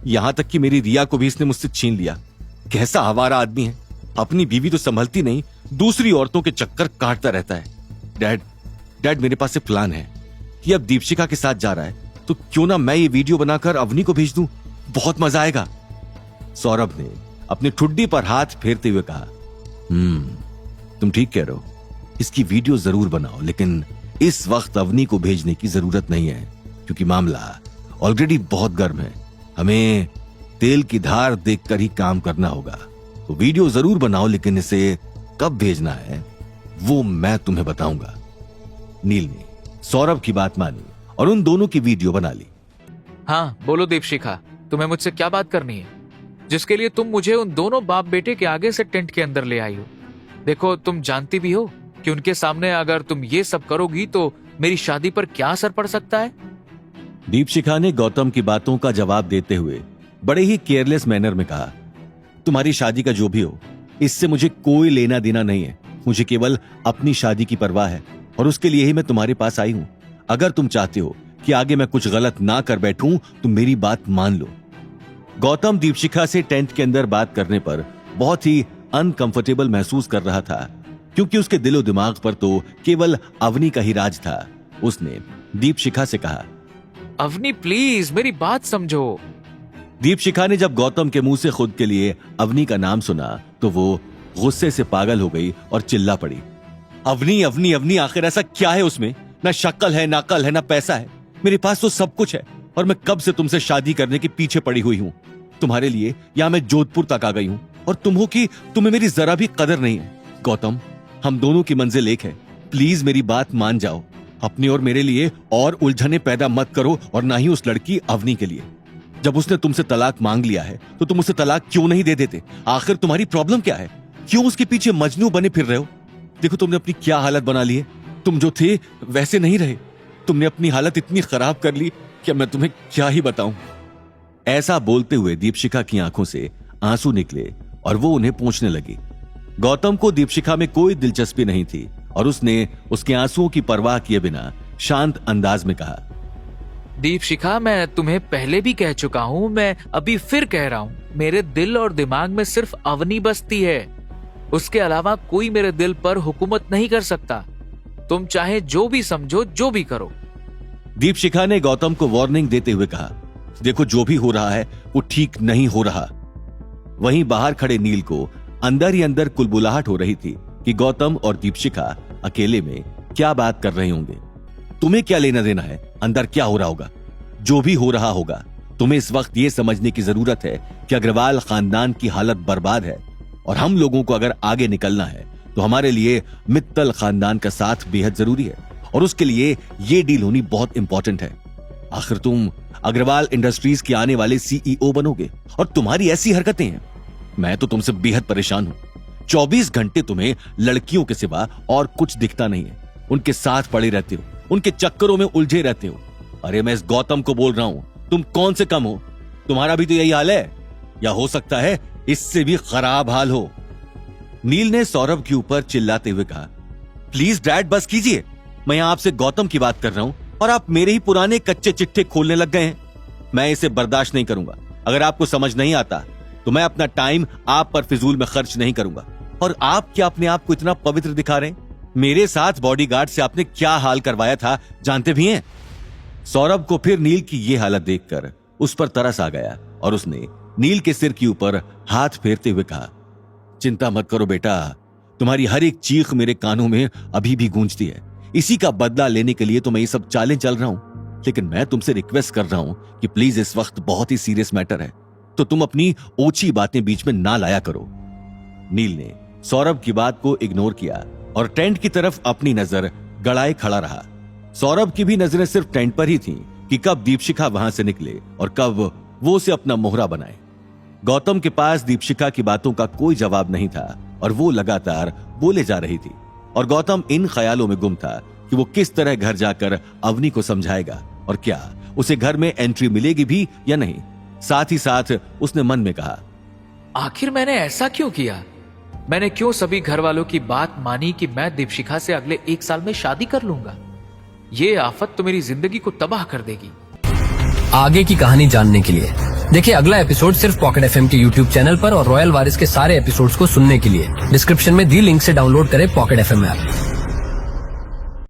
यहां तक कि मेरी रिया को भी इसने मुझसे छीन लिया। कैसा आवारा आदमी है, अपनी बीवी तो संभलती नहीं, दूसरी औरतों के चक्कर काटता रहता है। डैड मेरे पास एक प्लान है कि अब दीपशिखा के साथ जा रहा है तो क्यों ना मैं ये वीडियो बनाकर अवनी को भेज दूं, बहुत मजा आएगा। सौरभ ने अपनी ठुड्डी पर हाथ फेरते हुए कहा, तुम ठीक कह रहे हो, इसकी वीडियो जरूर बनाओ, लेकिन इस वक्त अवनी को भेजने की जरूरत नहीं है क्योंकि मामला ऑलरेडी बहुत गर्म है। हमें तेल की धार देखकर ही काम करना होगा। तो वीडियो जरूर बनाओ, लेकिन इसे कब भेजना है वो मैं तुम्हें बताऊंगा। नील ने सौरभ की बात मानी और उन दोनों की वीडियो बना ली। हाँ बोलो दीपशिखा, तुम्हें मुझसे क्या बात करनी है जिसके लिए तुम मुझे उन दोनों बाप बेटे के आगे से टेंट के अंदर ले आई हो? देखो, तुम जानती भी हो कि उनके सामने अगर तुम ये सब करोगी तो मेरी शादी पर क्या असर पड़ सकता है। दीपशिखा ने गौतम की बातों का जवाब देते हुए बड़े ही केयरलेस मैनर में कहा, तुम्हारी शादी का जो भी हो, इससे मुझे कोई लेना देना नहीं है। मुझे केवल अपनी शादी की परवाह है और उसके लिए ही मैं तुम्हारे पास आई हूं। अगर तुम चाहते हो कि आगे मैं कुछ गलत ना कर बैठूं तो मेरी बात मान लो। गौतम दीपशिखा से टेंट के अंदर बात करने पर बहुत ही अनकंफर्टेबल महसूस कर रहा था क्योंकि उसके दिलो दिमाग पर तो केवल अवनी का ही राज था। उसने दीपशिखा से कहा, अवनी प्लीज मेरी बात समझो। दीपशिखा ने जब गौतम के मुंह से खुद के लिए अवनी का नाम सुना तो वो गुस्से से पागल हो गई और चिल्ला पड़ी, अवनी अवनी अवनी, आखिर ऐसा क्या है उसमें? ना शक्ल है, ना अकल है, ना पैसा है। मेरे पास तो सब कुछ है और मैं कब से तुमसे शादी करने के पीछे पड़ी हुई हूं। तुम्हारे लिए यहां मैं जोधपुर तक आ गई हूं और तुम हो कि तुम्हें मेरी जरा भी कदर नहीं है। गौतम, हम दोनों की मंजिल एक है, प्लीज मेरी बात मान जाओ। अपनी और मेरे लिए और उलझने पैदा मत करो और ना ही उस लड़की अवनी के लिए। जब उसने तुमसे तलाक मांग लिया है तो तुम उसे तलाक क्यों नहीं दे देते? आखिर तुम्हारी प्रॉब्लम क्या है? क्यों उसके पीछे मजनू बने फिर रहे हो? देखो तुमने अपनी क्या हालत बना ली है। तुम जो थे वैसे नहीं रहे। तुमने अपनी हालत इतनी खराब कर ली कि मैं तुम्हें क्या ही बताऊं। ऐसा बोलते हुए दीपशिखा की आंखों से आंसू निकले और वो उन्हें पोंछने लगी। गौतम को दीपशिखा में कोई दिलचस्पी नहीं थी और उसने उसके आंसुओं की परवाह किए बिना शांत अंदाज में कहा, दीपशिखा, मैं तुम्हें पहले भी कह चुका हूँ, मैं अभी फिर कह रहा हूँ, मेरे दिल और दिमाग में सिर्फ अवनी बसती है। उसके अलावा कोई मेरे दिल पर हुकूमत नहीं कर सकता। तुम चाहे जो भी समझो, जो भी करो। दीपशिखा ने गौतम को वार्निंग देते हुए कहा, देखो जो भी हो रहा है वो ठीक नहीं हो रहा। वहीं बाहर खड़े नील को अंदर ही अंदर कुलबुलाहट हो रही थी कि गौतम और दीपशिखा अकेले में क्या बात कर रहे होंगे। तुम्हें क्या लेना देना है अंदर क्या हो रहा होगा? जो भी हो रहा होगा, तुम्हें इस वक्त यह समझने की जरूरत है कि अग्रवाल खानदान की हालत बर्बाद है और हम लोगों को अगर आगे निकलना है तो हमारे लिए मित्तल खानदान का साथ बेहद जरूरी है और उसके लिए यह डील होनी बहुत इंपॉर्टेंट है। आखिर तुम अग्रवाल इंडस्ट्रीज के आने वाले CEO बनोगे और तुम्हारी ऐसी हरकतें हैं। मैं तो तुमसे बेहद परेशान हूं। 24 घंटे तुम्हें लड़कियों के सिवा और कुछ दिखता नहीं है। उनके साथ पड़े रहते हो, उनके चक्करों में उलझे रहते हो। अरे मैं इस गौतम को बोल रहा हूं, तुम कौन से कम हो? तुम्हारा भी तो यही हाल है, या हो सकता है इससे भी खराब हाल हो। नील ने सौरभ के ऊपर चिल्लाते हुए कहा, प्लीज डैड बस कीजिए। मैं यहां आपसे गौतम की बात कर रहा हूं और आप मेरे ही पुराने कच्चे चिट्ठे खोलने लग गए हैं। मैं इसे बर्दाश्त नहीं करूंगा। अगर आपको समझ नहीं आता तो मैं अपना टाइम आप पर फिजूल में खर्च नहीं करूंगा। और आप क्या अपने आप को इतना पवित्र दिखा रहे हैं? मेरे साथ बॉडीगार्ड से आपने क्या हाल करवाया था जानते भी हैं? सौरभ को फिर नील की ये हालत देखकर उस पर तरस आ गया और उसने नील के सिर के ऊपर हाथ फेरते हुए कहा, चिंता मत करो बेटा, तुम्हारी हर एक चीख मेरे कानों में अभी भी गूंजती है। इसी का बदला लेने के लिए तो मैं ये सब चालें चल रहा हूं। लेकिन मैं तुमसे रिक्वेस्ट कर रहा हूं कि प्लीज इस वक्त बहुत ही सीरियस मैटर है, तो तुम अपनी ओछी बातें बीच में ना लाया करो। नील ने सौरभ की बात को इग्नोर किया और टेंट की तरफ अपनी नजर गड़ाए खड़ा रहा। सौरभ की भी नजरें सिर्फ टेंट पर ही थीं कि कब दीपशिखा वहां से निकले और कब वो उसे अपना मोहरा बनाए। गौतम के पास दीपशिखा की बातों का कोई जवाब नहीं था और वो लगातार बोले जा रही थी और गौतम इन ख्यालों में गुम था कि वो किस तरह घर जाकर अवनी को समझाएगा और क्या उसे घर में एंट्री मिलेगी भी या नहीं। साथ ही साथ उसने मन में कहा, आखिर मैंने ऐसा क्यों किया? मैंने क्यों सभी घर वालों की बात मानी कि मैं दीपशिखा से अगले 1 साल में शादी कर लूंगा? ये आफत तो मेरी जिंदगी को तबाह कर देगी। आगे की कहानी जानने के लिए देखिए अगला एपिसोड सिर्फ पॉकेट एफएम के यूट्यूब चैनल पर और रॉयल वारिस के सारे एपिसोड्स को सुनने के लिए डिस्क्रिप्शन में दी लिंक से डाउनलोड करें पॉकेट एफएम ऐप।